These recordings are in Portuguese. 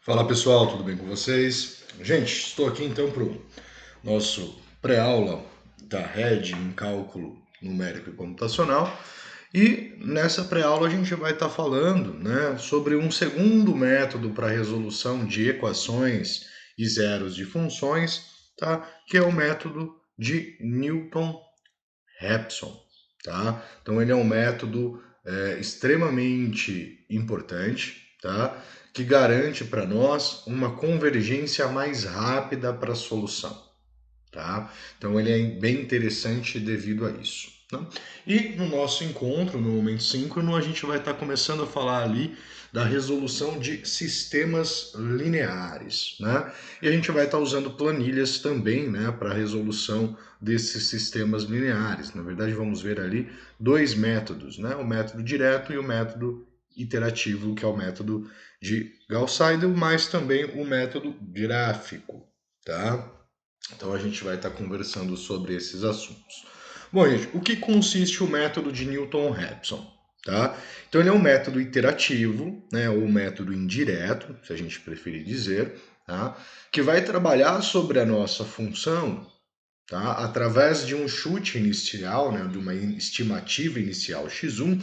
Fala pessoal, tudo bem com vocês? Gente, estou aqui então para o nosso pré-aula da RED em Cálculo Numérico e Computacional. E nessa pré-aula a gente vai estar falando, sobre um segundo método para resolução de equações e zeros de funções, tá? Que é o método de Newton-Raphson. Tá? Então ele é um método extremamente importante, tá? Que garante para nós uma convergência mais rápida para a solução. Tá? Então ele é bem interessante devido a isso. Né? E no nosso encontro, no momento síncrono, a gente vai estar começando a falar ali da resolução de sistemas lineares. Né? E a gente vai estar usando planilhas também, né, para a resolução desses sistemas lineares. Na verdade, vamos ver ali dois métodos, né? O método direto e o método iterativo, que é o método de Gauss-Seidel, mas também o método gráfico. Tá? Então a gente vai estar conversando sobre esses assuntos. Bom, gente, o que consiste o método de Newton-Raphson? Tá? Então ele é um método iterativo, né, ou método indireto, se a gente preferir dizer, tá? Que vai trabalhar sobre a nossa função, tá? Através de um chute inicial, né, de uma estimativa inicial x1,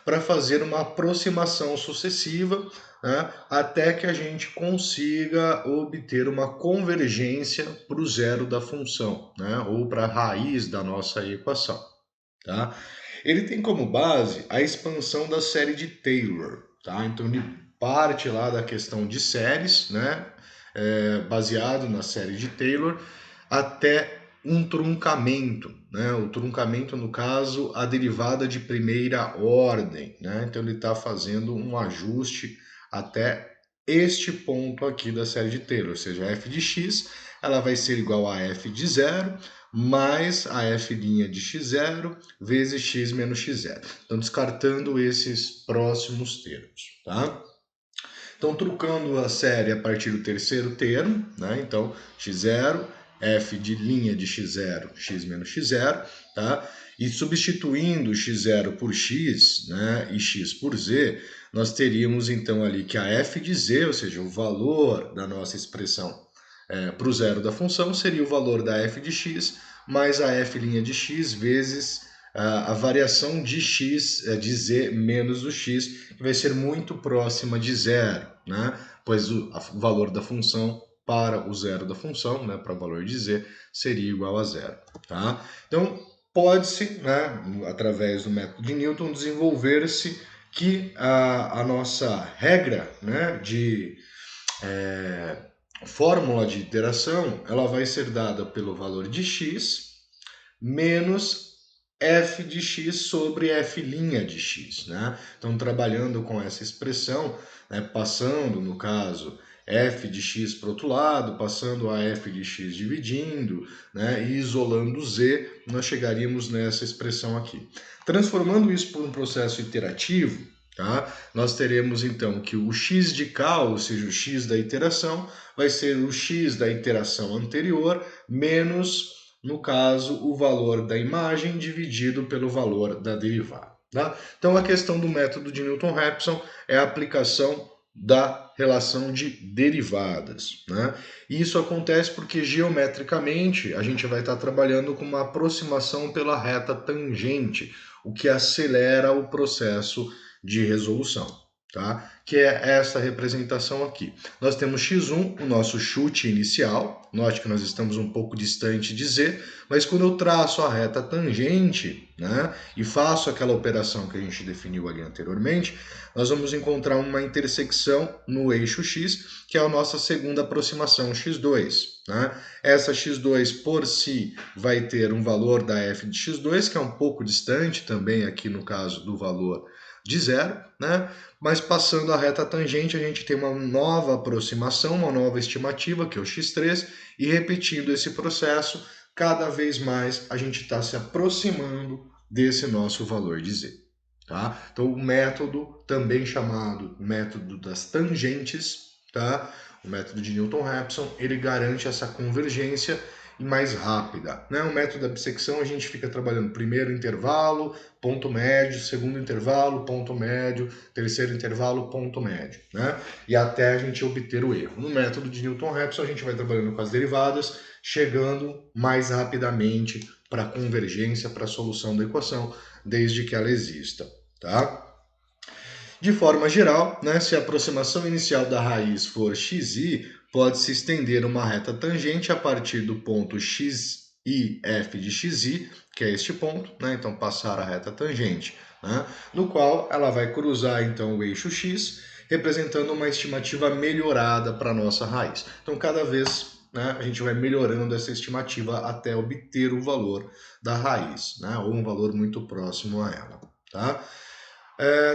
para fazer uma aproximação sucessiva, né, até que a gente consiga obter uma convergência para o zero da função, né, ou para a raiz da nossa equação. Tá? Ele tem como base a expansão da série de Taylor. Tá? Então ele parte lá da questão de séries, né, baseado na série de Taylor, até um truncamento, né? O truncamento, no caso, a derivada de primeira ordem, né? Então ele está fazendo um ajuste até este ponto aqui da série de Taylor, ou seja, f de x ela vai ser igual a f de zero mais a f' de x0 vezes x menos x0. Então descartando esses próximos termos, tá? Então, trucando a série a partir do terceiro termo, né? Então, x0, f de linha de x0, x menos x0, tá? E substituindo x0 por x, né, e x por z, nós teríamos então ali que a f de z, ou seja, o valor da nossa expressão para o zero da função, seria o valor da f de x mais a f' de x vezes a variação de x, de z menos o x, que vai ser muito próxima de zero, né? Pois o valor da função para o zero da função, né, para o valor de z, seria igual a zero. Tá? Então, pode-se, né, através do método de Newton, desenvolver-se que a nossa regra, né, de fórmula de iteração, ela vai ser dada pelo valor de x menos f de x sobre f' de x, né? Então, trabalhando com essa expressão, né, passando, no caso, f de x para o outro lado, passando a f de x dividindo, né, e isolando z, nós chegaríamos nessa expressão aqui. Transformando isso por um processo iterativo, tá? Nós teremos então que o x de k, ou seja, o x da iteração, vai ser o x da iteração anterior menos, no caso, o valor da imagem dividido pelo valor da derivada. Tá? Então, a questão do método de Newton-Raphson é a aplicação da relação de derivadas. Né? E isso acontece porque, geometricamente, a gente vai estar trabalhando com uma aproximação pela reta tangente, o que acelera o processo de resolução. Tá? Que é essa representação aqui. Nós temos x1, o nosso chute inicial. Note que nós estamos um pouco distante de z, mas quando eu traço a reta tangente, né, e faço aquela operação que a gente definiu ali anteriormente, nós vamos encontrar uma intersecção no eixo x, que é a nossa segunda aproximação, x2. Né? Essa x2 por si vai ter um valor da f de x2, que é um pouco distante também aqui no caso do valor de zero, né? Mas passando a reta tangente, a gente tem uma nova aproximação, uma nova estimativa, que é o x3, e repetindo esse processo, cada vez mais a gente está se aproximando desse nosso valor de z. Tá? Então, o método, também chamado método das tangentes, tá? O método de Newton-Raphson, ele garante essa convergência e mais rápida, né? O método da bissecção a gente fica trabalhando primeiro intervalo, ponto médio, segundo intervalo, ponto médio, terceiro intervalo, ponto médio, né? E até a gente obter o erro. No método de Newton-Raphson a gente vai trabalhando com as derivadas, chegando mais rapidamente para a convergência, para a solução da equação, desde que ela exista, tá? De forma geral, né, se a aproximação inicial da raiz for xi, pode-se estender uma reta tangente a partir do ponto xi(f) de xi, que é este ponto, né, então passar a reta tangente, né, no qual ela vai cruzar então o eixo x, representando uma estimativa melhorada para a nossa raiz. Então, cada vez, né, a gente vai melhorando essa estimativa até obter o valor da raiz, né, ou um valor muito próximo a ela, tá?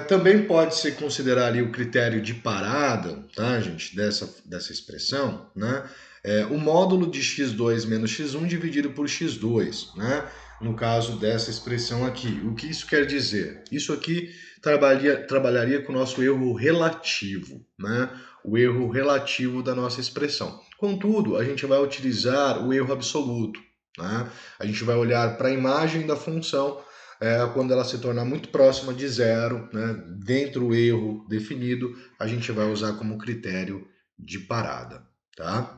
Também pode-se considerar ali o critério de parada, tá, gente, dessa expressão, né? O módulo de x2 menos x1 dividido por x2, né? No caso dessa expressão aqui. O que isso quer dizer? Isso aqui trabalharia com o nosso erro relativo, né? O erro relativo da nossa expressão. Contudo, a gente vai utilizar o erro absoluto, né? A gente vai olhar para a imagem da função quando ela se tornar muito próxima de zero, né, dentro do erro definido, a gente vai usar como critério de parada, tá?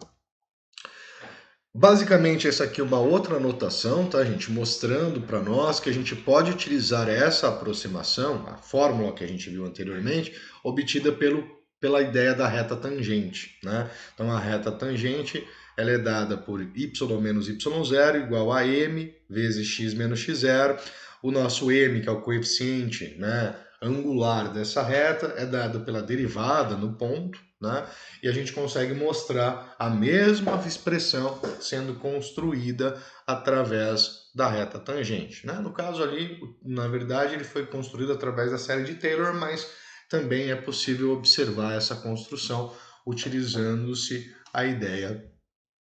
Basicamente, essa aqui é uma outra anotação, tá, gente? Mostrando para nós que a gente pode utilizar essa aproximação, a fórmula que a gente viu anteriormente, obtida pela ideia da reta tangente, né? Então, a reta tangente, ela é dada por y menos y0 igual a m vezes x menos x0. O nosso m, que é o coeficiente, né, angular dessa reta, é dado pela derivada no ponto, né? E a gente consegue mostrar a mesma expressão sendo construída através da reta tangente, né? No caso ali, na verdade, ele foi construído através da série de Taylor, mas também é possível observar essa construção utilizando-se a ideia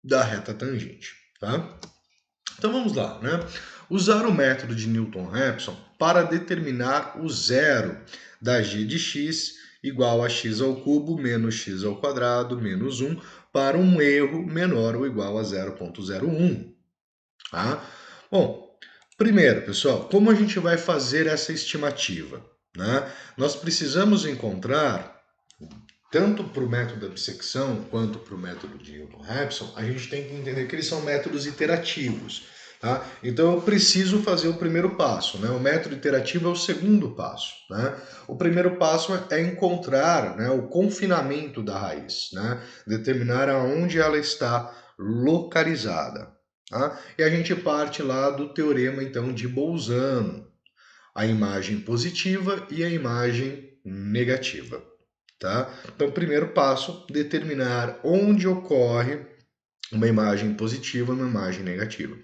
da reta tangente, tá? Então vamos lá, né? Usar o método de Newton-Raphson para determinar o zero da g de x igual a x ao cubo menos x ao quadrado menos 1 para um erro menor ou igual a 0,01. Tá? Bom, primeiro, pessoal, como a gente vai fazer essa estimativa? Né? Nós precisamos encontrar, tanto para o método da bissecção quanto para o método de Newton-Raphson, a gente tem que entender que eles são métodos iterativos. Tá? Então eu preciso fazer o primeiro passo, né? O método iterativo é o segundo passo, né? O primeiro passo é encontrar, né, o confinamento da raiz, né? Determinar aonde ela está localizada, tá? E a gente parte lá do teorema então de Bolzano, a imagem positiva e a imagem negativa, tá? Então primeiro passo, determinar onde ocorre uma imagem positiva e uma imagem negativa.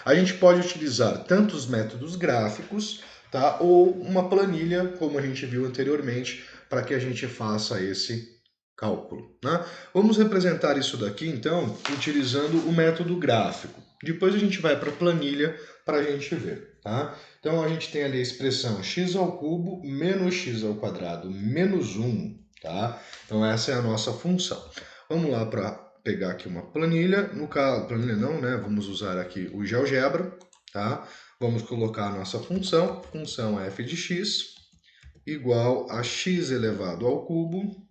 A gente pode utilizar tanto os métodos gráficos, tá, ou uma planilha, como a gente viu anteriormente, para que a gente faça esse cálculo, né? Vamos representar isso daqui, então, utilizando o método gráfico. Depois a gente vai para a planilha para a gente ver, tá? Então a gente tem ali a expressão x ao cubo menos x ao quadrado menos 1, tá? Então essa é a nossa função. Vamos lá para pegar aqui uma planilha, no caso, planilha não, né? Vamos usar aqui o GeoGebra, tá? Vamos colocar a nossa função f de x igual a x elevado ao cubo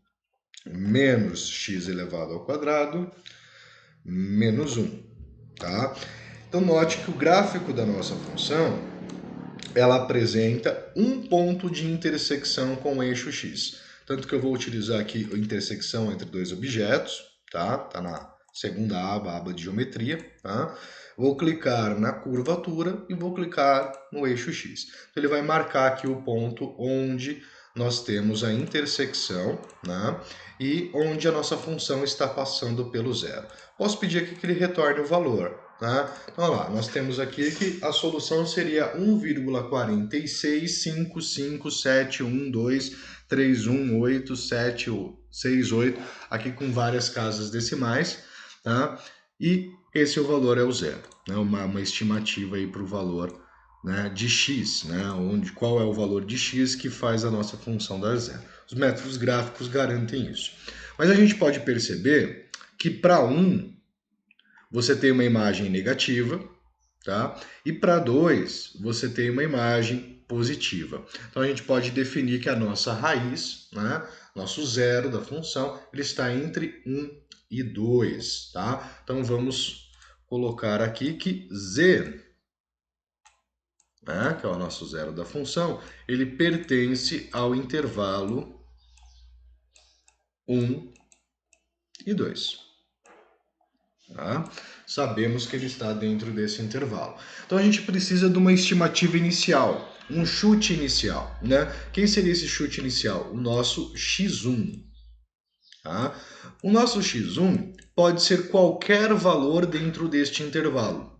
menos x elevado ao quadrado menos 1, tá? Então note que o gráfico da nossa função, ela apresenta um ponto de intersecção com o eixo x. Tanto que eu vou utilizar aqui a intersecção entre dois objetos, tá? Tá na segunda aba, a aba de geometria, tá? Vou clicar na curvatura e vou clicar no eixo x. Então, ele vai marcar aqui o ponto onde nós temos a intersecção, né? E onde a nossa função está passando pelo zero. Posso pedir aqui que ele retorne o valor, tá? Então, olha lá, nós temos aqui que a solução seria 1,4655712318768, aqui com várias casas decimais, tá? E esse o valor é o zero, né? Uma estimativa aí para o valor, né, de x, né? Qual é o valor de x que faz a nossa função dar zero. Os métodos gráficos garantem isso. Mas a gente pode perceber que para 1, você tem uma imagem negativa, tá? E para 2, você tem uma imagem positiva. Então a gente pode definir que a nossa raiz, né, nosso zero da função, ele está entre 1 e 2, tá? Então vamos colocar aqui que z, né, que é o nosso zero da função, ele pertence ao intervalo 1 e 2. Tá? Sabemos que ele está dentro desse intervalo. Então a gente precisa de uma estimativa inicial, um chute inicial, né? Quem seria esse chute inicial? O nosso x1. Tá? O nosso x1 pode ser qualquer valor dentro deste intervalo.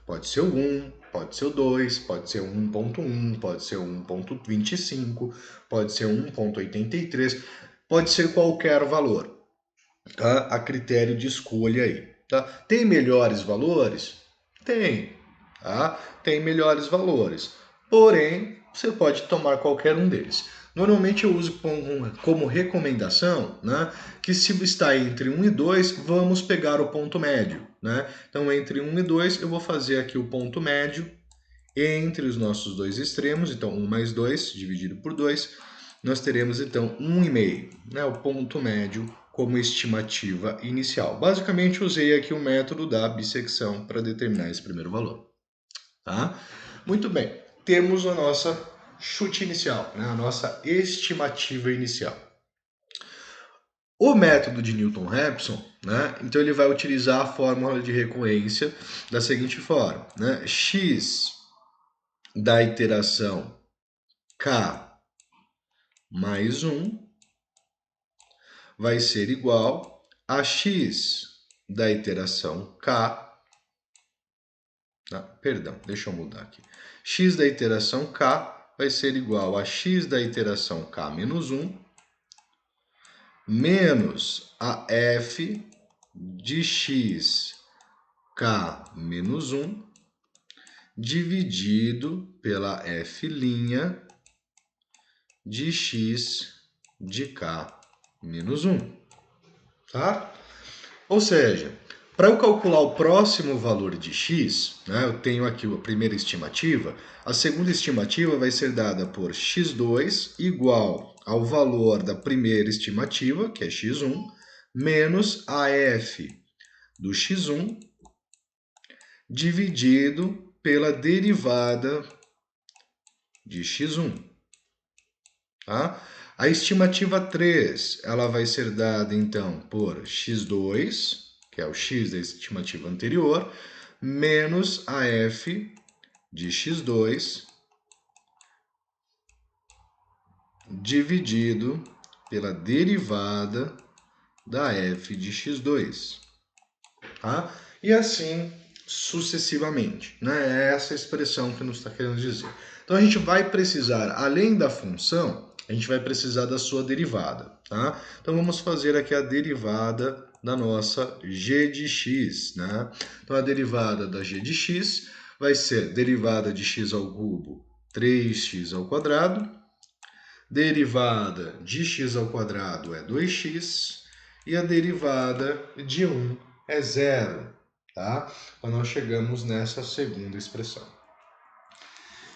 Pode ser o 1, pode ser o 2, pode ser 1.1, pode ser 1.25, pode ser 1.83, pode ser qualquer valor. Tá? A critério de escolha aí. Tá? Tem melhores valores? Tem. Tá? Tem melhores valores. Porém, você pode tomar qualquer um deles. Normalmente eu uso como recomendação, né, que se está entre 1 e 2, vamos pegar o ponto médio. Né? Então, entre 1 e 2, eu vou fazer aqui o ponto médio entre os nossos dois extremos. Então, 1 mais 2 dividido por 2, nós teremos então 1,5, né, o ponto médio como estimativa inicial. Basicamente, usei aqui o método da bissecção para determinar esse primeiro valor. Tá? Muito bem, temos a nossa chute inicial, né, a nossa estimativa inicial. O método de Newton-Raphson, né, então ele vai utilizar a fórmula de recorrência da seguinte forma, né, x da iteração k mais 1 vai ser igual a x da iteração k. Perdão, deixa eu mudar aqui. X da iteração k vai ser igual a x da iteração k menos 1 menos a f de x k menos 1 dividido pela f' de x de k menos 1, tá? Ou seja, para eu calcular o próximo valor de x, né, eu tenho aqui a primeira estimativa, a segunda estimativa vai ser dada por x2 igual ao valor da primeira estimativa, que é x1, menos a f do x1 dividido pela derivada de x1. Tá? A estimativa 3, ela vai ser dada então por x2, que é o x da estimativa anterior, menos a f de x2 dividido pela derivada da f de x2. Tá? E assim sucessivamente. Né? É essa expressão que nos está querendo dizer. Então a gente vai precisar, além da função, a gente vai precisar da sua derivada. Tá? Então vamos fazer aqui a derivada da nossa g de x. Né? Então a derivada da g de x vai ser derivada de x ao cubo 3x ao quadrado, derivada de x ao quadrado é 2x e a derivada de 1 é 0. Tá? Então nós chegamos nessa segunda expressão.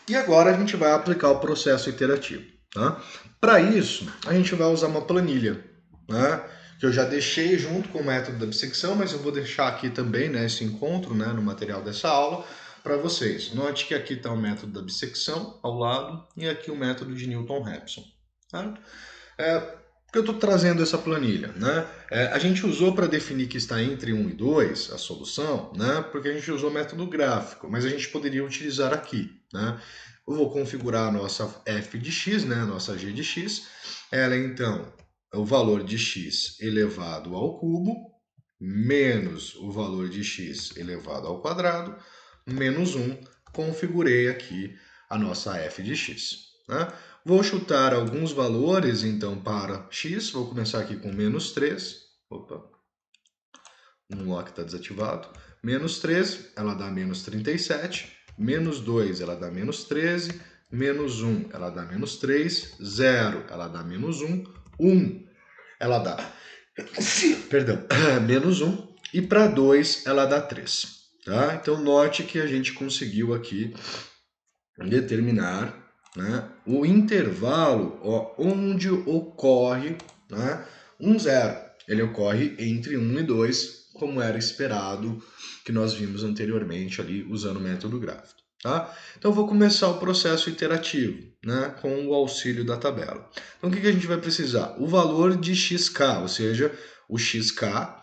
E agora a gente vai aplicar o processo iterativo. Tá? Para isso, a gente vai usar uma planilha, né, que eu já deixei junto com o método da bissecção, mas eu vou deixar aqui também, né, esse encontro, né, no material dessa aula para vocês. Note que aqui está o método da bissecção ao lado e aqui o método de Newton-Raphson. Tá? Por que eu estou trazendo essa planilha? Né? A gente usou para definir que está entre 1 e 2 a solução, né? Porque a gente usou o método gráfico, mas a gente poderia utilizar aqui. Né? Eu vou configurar a nossa f de x, né? A nossa g de x. Ela, então, é o valor de x elevado ao cubo, menos o valor de x elevado ao quadrado, menos 1. Configurei aqui a nossa f de x. Né? Vou chutar alguns valores, então, para x. Vou começar aqui com menos 3. Opa, um lock está desativado. Menos 3, ela dá menos 37. Menos 2, ela dá menos 13. Menos 1, ela dá menos 3. 0, ela dá menos 1. 1, ela dá, perdão, menos 1. e para 2 ela dá 3. Tá? Então note que a gente conseguiu aqui determinar, né, o intervalo onde ocorre, né, um zero. Ele ocorre entre 1 e 2, como era esperado, que nós vimos anteriormente ali usando o método gráfico. Tá? Então eu vou começar o processo iterativo, né, com o auxílio da tabela. Então o que a gente vai precisar? O valor de xk, ou seja, o xk,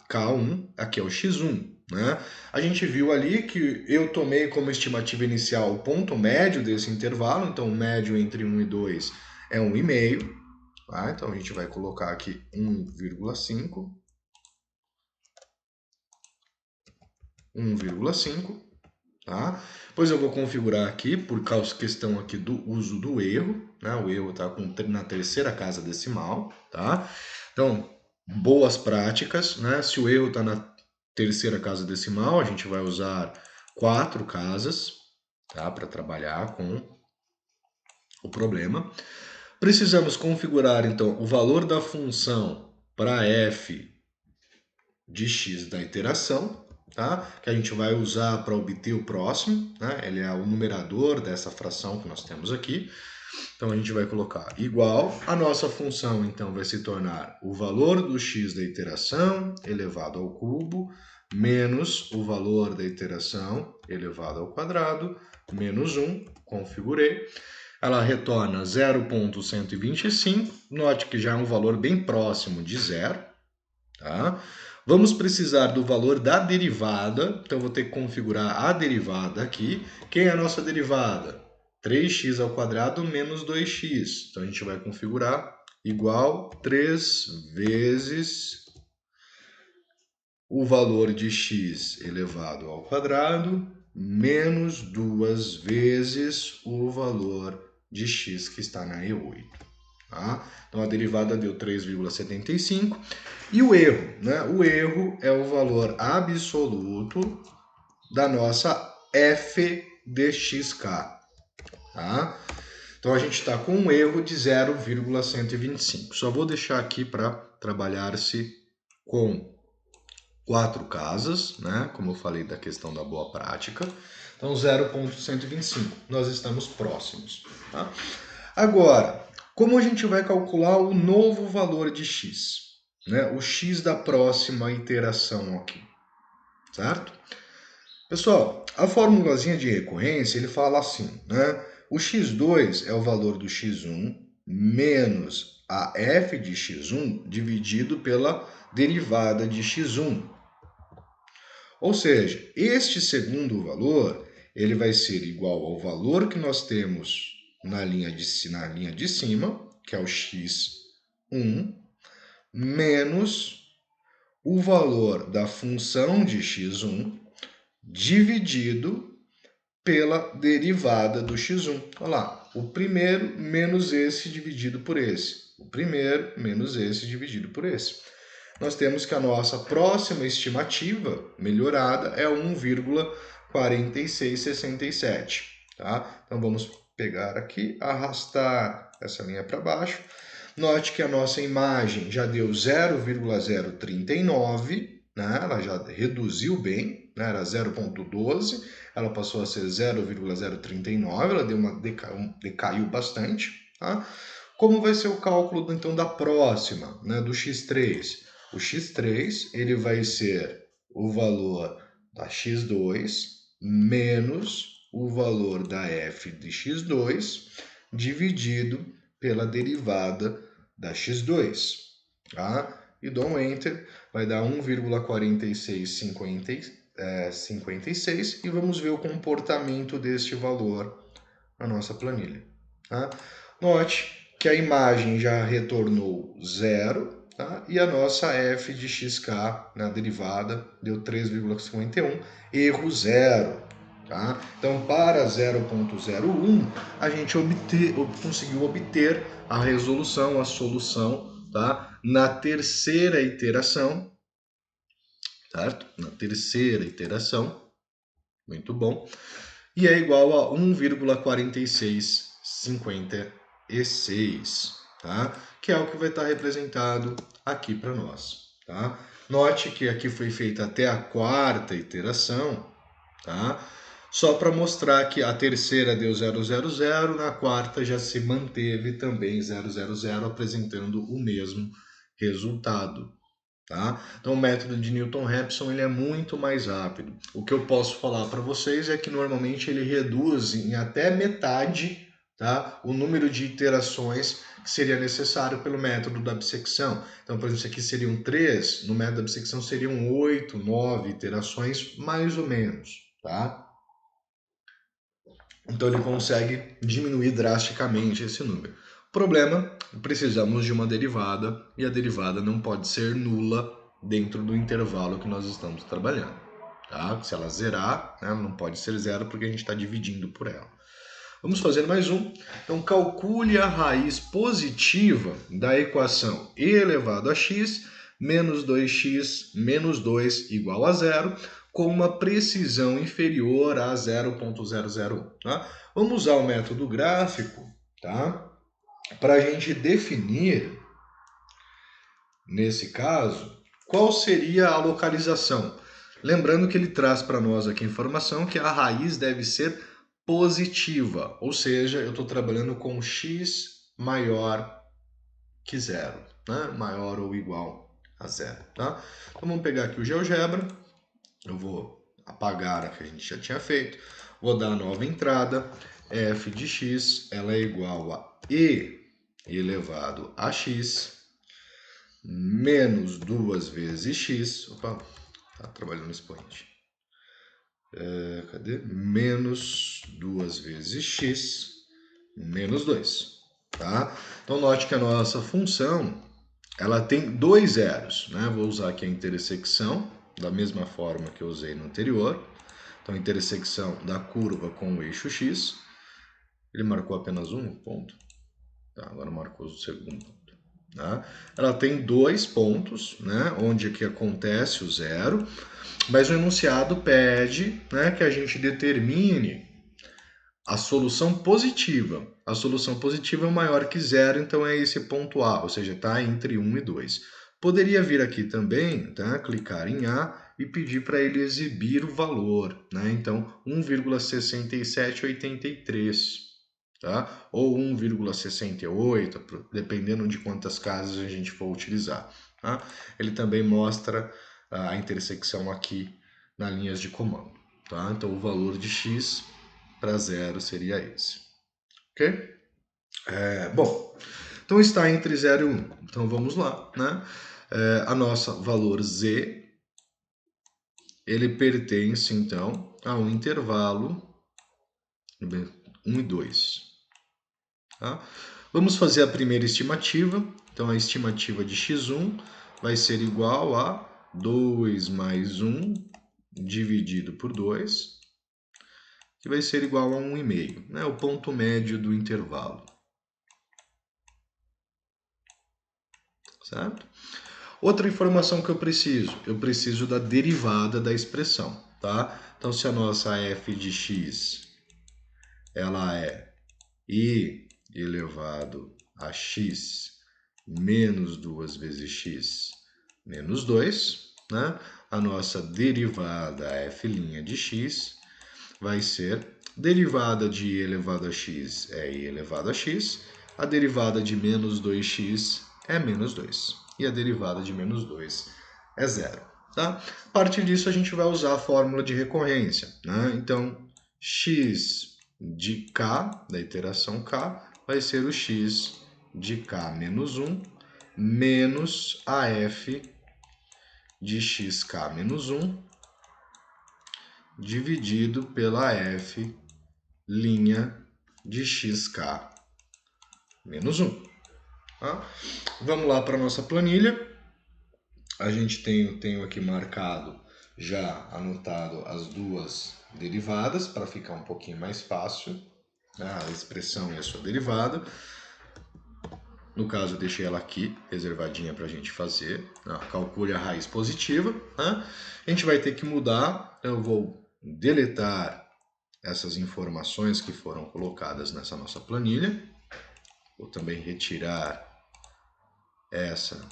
K1, aqui é o x1. Né? A gente viu ali que eu tomei como estimativa inicial o ponto médio desse intervalo, então o médio entre 1 e 2 é 1,5. Tá? Então a gente vai colocar aqui 1,5. 1,5. Tá? Depois eu vou configurar aqui, por causa questão aqui do uso do erro, né? O erro está na terceira casa decimal, tá? Então, boas práticas, né? Se o erro está na terceira casa decimal, a gente vai usar 4 casas, tá? Para trabalhar com o problema. Precisamos configurar, então, o valor da função para f de x da iteração, tá? Que a gente vai usar para obter o próximo, né? Ele é o numerador dessa fração que nós temos aqui. Então a gente vai colocar igual, a nossa função então vai se tornar o valor do x da iteração elevado ao cubo, menos o valor da iteração elevado ao quadrado, menos 1, configurei. Ela retorna 0,125, note que já é um valor bem próximo de zero, tá? Vamos precisar do valor da derivada, então vou ter que configurar a derivada aqui. Quem é a nossa derivada? 3x ao quadrado menos 2x. Então a gente vai configurar igual 3 vezes o valor de x elevado ao quadrado menos 2 vezes o valor de x que está na E8. Tá? Então a derivada deu 3,75. E o erro, né? O erro é o valor absoluto da nossa f de xk. Tá? Então a gente está com um erro de 0,125. Só vou deixar aqui para trabalhar-se com 4 casas, né? Como eu falei da questão da boa prática. Então 0,125. Nós estamos próximos. Tá? Agora, como a gente vai calcular o novo valor de x? Né? O x da próxima iteração aqui, certo? Pessoal, a formulazinha de recorrência, ele fala assim, né? O x2 é o valor do x1 menos a f de x1 dividido pela derivada de x1. Ou seja, este segundo valor, ele vai ser igual ao valor que nós temos na linha de cima, que é o x1, menos o valor da função de x1 dividido pela derivada do x1. Olha lá, o primeiro menos esse dividido por esse. O primeiro menos esse dividido por esse. Nós temos que a nossa próxima estimativa melhorada é 1,4667. Tá? Então vamos pegar aqui, arrastar essa linha para baixo. Note que a nossa imagem já deu 0,039, né? Ela já reduziu bem, né? Era 0,12, ela passou a ser 0,039, ela decaiu bastante. Tá? Como vai ser o cálculo então da próxima, né? Do x3? O x3 ele vai ser o valor da x2 menos o valor da f de x2 dividido pela derivada da x2, tá? E dou um Enter, vai dar 1,4656 e vamos ver o comportamento deste valor na nossa planilha. Tá? Note que a imagem já retornou zero, tá? E a nossa f de xk na derivada deu 3,51, erro zero. Tá? Então, para 0,01, a gente conseguiu obter a resolução, a solução, tá? Na terceira iteração, certo? Na terceira iteração, muito bom. E é igual a 1,4656, tá? Que é o que vai estar representado aqui para nós, tá? Note que aqui foi feita até a quarta iteração, tá? Só para mostrar que a terceira deu 000, na quarta já se manteve também 000, apresentando o mesmo resultado. Tá? Então o método de Newton-Raphson ele é muito mais rápido. O que eu posso falar para vocês é que normalmente ele reduz em até metade, tá, o número de iterações que seria necessário pelo método da bissecção. Então, por exemplo, isso aqui seriam 3, no método da bissecção seriam 8, 9 iterações, mais ou menos. Tá? Então ele consegue diminuir drasticamente esse número. Problema, precisamos de uma derivada e a derivada não pode ser nula dentro do intervalo que nós estamos trabalhando. Tá? Se ela zerar, né, não pode ser zero porque a gente está dividindo por ela. Vamos fazer mais um. Então calcule a raiz positiva da equação e elevado a x menos 2x menos 2 igual a zero, com uma precisão inferior a 0,001. Tá? Vamos usar o método gráfico, tá? Para a gente definir, nesse caso, qual seria a localização. Lembrando que ele traz para nós aqui a informação que a raiz deve ser positiva, ou seja, eu estou trabalhando com x maior que zero, né? Maior ou igual a zero. Tá? Então vamos pegar aqui o GeoGebra. Eu vou apagar a que a gente já tinha feito, vou dar a nova entrada, f de x ela é igual a e elevado a x menos 2 vezes x, opa, tá trabalhando no expoente, cadê? Menos 2 vezes x menos 2, tá? Então note que a nossa função ela tem dois zeros, né? Vou usar aqui a intersecção, da mesma forma que eu usei no anterior. Então, a intersecção da curva com o eixo x. Ele marcou apenas um ponto. Tá, agora marcou o segundo ponto. Tá? Ela tem dois pontos, né? Onde aqui acontece o zero. Mas o enunciado pede, né, que a gente determine a solução positiva. A solução positiva é maior que zero, então é esse ponto A, ou seja, está entre 1 e 2. Poderia vir aqui também, tá? Clicar em A e pedir para ele exibir o valor, né? Então, 1,6783, tá? Ou 1,68, dependendo de quantas casas a gente for utilizar, tá? Ele também mostra a intersecção aqui nas linhas de comando, tá? Então, o valor de x para zero seria esse, ok? Bom, então está entre 0 e 1. Então vamos lá, né? A nossa valor z, ele pertence então a um intervalo 1 e 2. Tá? Vamos fazer a primeira estimativa. Então a estimativa de x1 vai ser igual a 2 mais 1 dividido por 2, que vai ser igual a 1,5, né? O ponto médio do intervalo. Certo? Outra informação que eu preciso da derivada da expressão, tá? Então, se a nossa f de x, ela é i elevado a x menos 2 vezes x menos 2, né? A nossa derivada f' de x vai ser derivada de i elevado a x é i elevado a x, a derivada de menos 2x é menos 2. E a derivada de menos 2 é zero. Tá? A partir disso, a gente vai usar a fórmula de recorrência. Né? Então, x de k, da iteração k, vai ser o x de k menos 1 menos a f de xk menos 1 dividido pela f' de xk menos 1. Tá? Vamos lá para a nossa planilha. A gente tem aqui marcado, já anotado as duas derivadas, para ficar um pouquinho mais fácil, né? A expressão e a sua derivada. No caso, eu deixei ela aqui, reservadinha para a gente fazer. Calcule a raiz positiva. Né? A gente vai ter que mudar, então eu vou deletar essas informações que foram colocadas nessa nossa planilha. Vou também retirar essa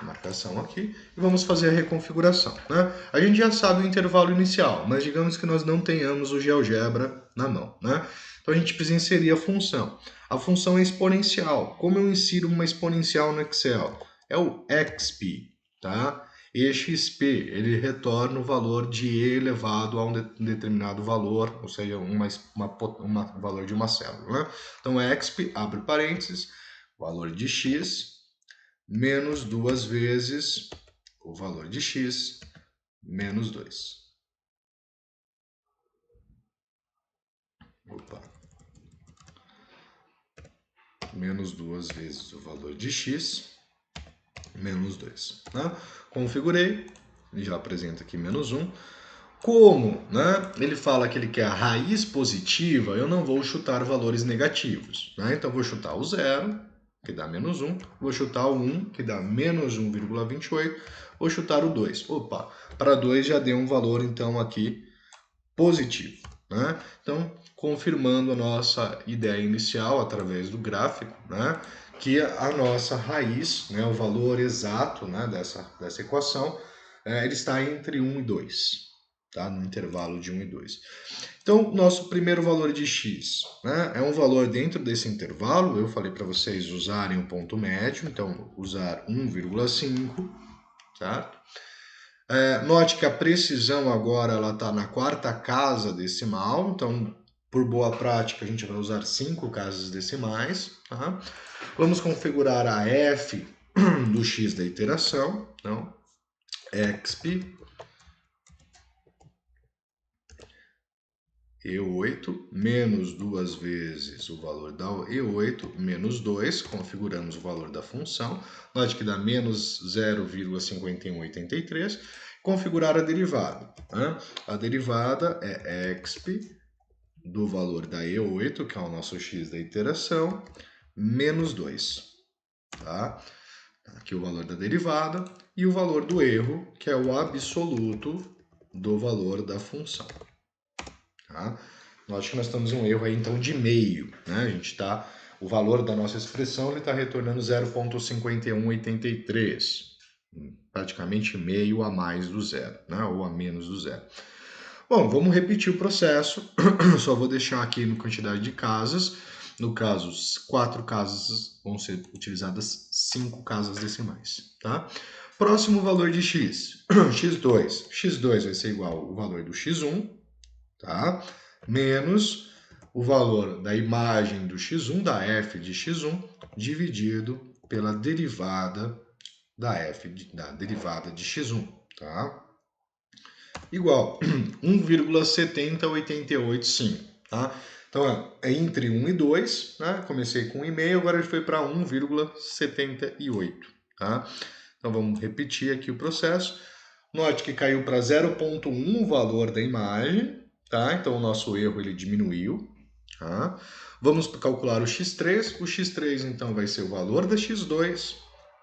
marcação aqui, e vamos fazer a reconfiguração, né? A gente já sabe o intervalo inicial, mas digamos que nós não tenhamos o GeoGebra na mão, né? Então a gente precisa inserir a função. A função é exponencial. Como eu insiro uma exponencial no Excel? É o exp, tá? EXP, ele retorna o valor de E elevado a um determinado valor, ou seja, um valor de uma célula, né? Então, exp, abre parênteses, valor de x, menos 2 vezes o valor de x, menos 2. Opa. Menos 2 vezes o valor de x, menos 2. Né? Configurei, já apresenta aqui menos 1. Como, né, ele fala que ele quer a raiz positiva, eu não vou chutar valores negativos. Né? Então, vou chutar o 0, que dá menos 1. Vou chutar o 1, que dá menos 1,28. Vou chutar o 2. Opa, para 2 já deu um valor, então, aqui positivo. Né? Então, confirmando a nossa ideia inicial através do gráfico, né, que a nossa raiz, né, o valor exato, né, dessa equação, ele está entre 1 e 2. Tá? No intervalo de 1 e 2. Então, nosso primeiro valor de x, né, é um valor dentro desse intervalo. Eu falei para vocês usarem o ponto médio, então usar 1,5, certo? Note que a precisão agora ela está na quarta casa decimal, então por boa prática a gente vai usar 5 casas decimais. Tá? Vamos configurar a f do x da iteração, então exp E8 menos 2 vezes o valor da E8 menos 2, configuramos o valor da função, note que dá menos 0,5183, configurar a derivada. Né? A derivada é exp do valor da E8, que é o nosso x da iteração, menos 2. Tá? Aqui o valor da derivada e o valor do erro, que é o absoluto do valor da função. Tá? Note que nós temos um erro aí, então, de meio. Né? A gente está, o valor da nossa expressão está retornando 0,5183. Praticamente meio a mais do zero, né? Ou a menos do zero. Bom, vamos repetir o processo. Só vou deixar aqui no quantidade de casas. No caso, 4 casas vão ser utilizadas 5 casas decimais. Tá? Próximo valor de x. x2. x2 vai ser igual ao valor do x1. Tá? Menos o valor da imagem do x1, da f de x1, dividido pela derivada da da derivada de x1, tá? Igual 1,70885, tá? Então, é entre 1 e 2, né? Comecei com 1,5, agora foi para 1,78, tá? Então, vamos repetir aqui o processo. Note que caiu para 0,1 o valor da imagem, tá? Então, o nosso erro ele diminuiu, tá? Vamos calcular o x3. O x3, então, vai ser o valor da x2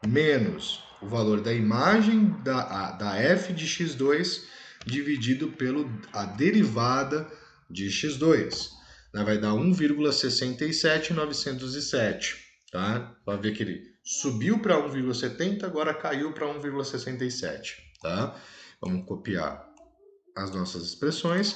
menos o valor da imagem da f de x2 dividido pela derivada de x2. Vai dar 1,67907, tá? Vai ver que ele subiu para 1,70, agora caiu para 1,67, tá? Vamos copiar as nossas expressões.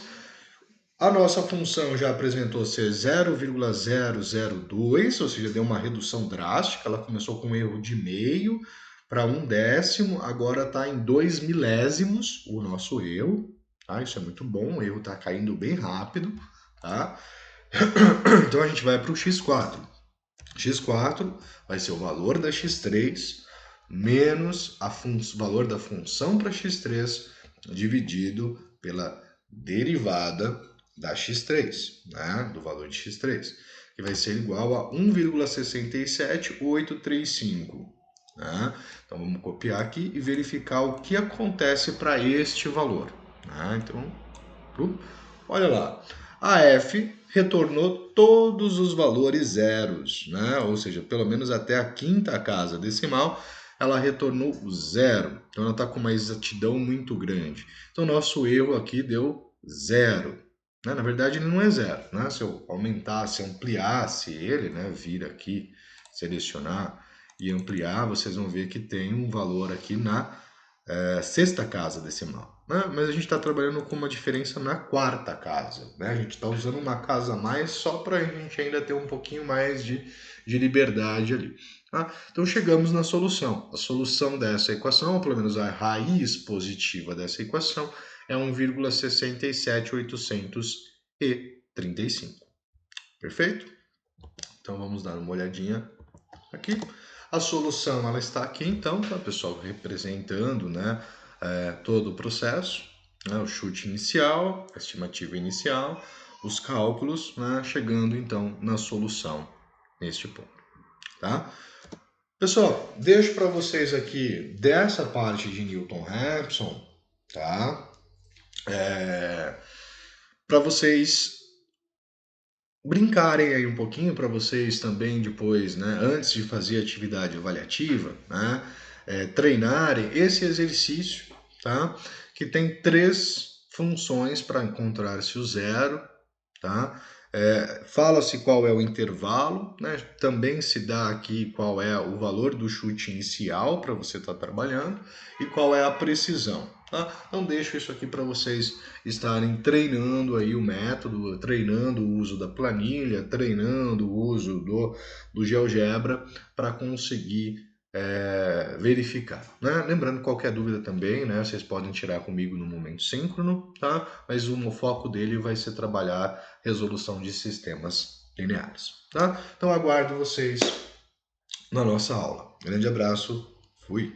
A nossa função já apresentou ser 0,002, ou seja, deu uma redução drástica. Ela começou com um erro de meio para 1/10, agora está em 2 milésimos o nosso erro. Tá? Isso é muito bom, o erro está caindo bem rápido. Tá? Então a gente vai para o x4. x4 vai ser o valor da x3 menos o valor da função para x3 dividido pela derivada da x3, né, do valor de x3, que vai ser igual a 1,67835. Né? Então vamos copiar aqui e verificar o que acontece para este valor. Né? Então, olha lá, a f retornou todos os valores zeros, né? Ou seja, pelo menos até a quinta casa decimal, ela retornou zero. Então ela está com uma exatidão muito grande. Então nosso erro aqui deu zero. Né? Na verdade, ele não é zero. Né? Se eu aumentasse, ampliasse ele, né? Vir aqui, selecionar e ampliar, vocês vão ver que tem um valor aqui na sexta casa decimal, né? Mas a gente está trabalhando com uma diferença na quarta casa, né? A gente está usando uma casa a mais só para a gente ainda ter um pouquinho mais de liberdade ali. Tá? Então chegamos na solução. A solução dessa equação, ou pelo menos a raiz positiva dessa equação, é 1,67835. Perfeito? Então vamos dar uma olhadinha aqui. A solução ela está aqui então, tá, pessoal? Representando, né, todo o processo, né, o chute inicial, a estimativa inicial, os cálculos, né, chegando então na solução neste ponto, tá? Pessoal, deixo para vocês aqui dessa parte de Newton-Raphson, tá? Para vocês brincarem aí um pouquinho, para vocês também depois, né, antes de fazer atividade avaliativa, né, treinarem esse exercício, tá? Que tem 3 funções para encontrar-se o zero, tá? Fala-se qual é o intervalo, né? Também se dá aqui qual é o valor do chute inicial para você estar trabalhando e qual é a precisão. Tá? Então deixo isso aqui para vocês estarem treinando aí o método, treinando o uso da planilha, treinando o uso do GeoGebra para conseguir verificar. Né? Lembrando, qualquer dúvida também, né, vocês podem tirar comigo no momento síncrono, tá? Mas o foco dele vai ser trabalhar resolução de sistemas lineares. Tá? Então aguardo vocês na nossa aula. Grande abraço, fui!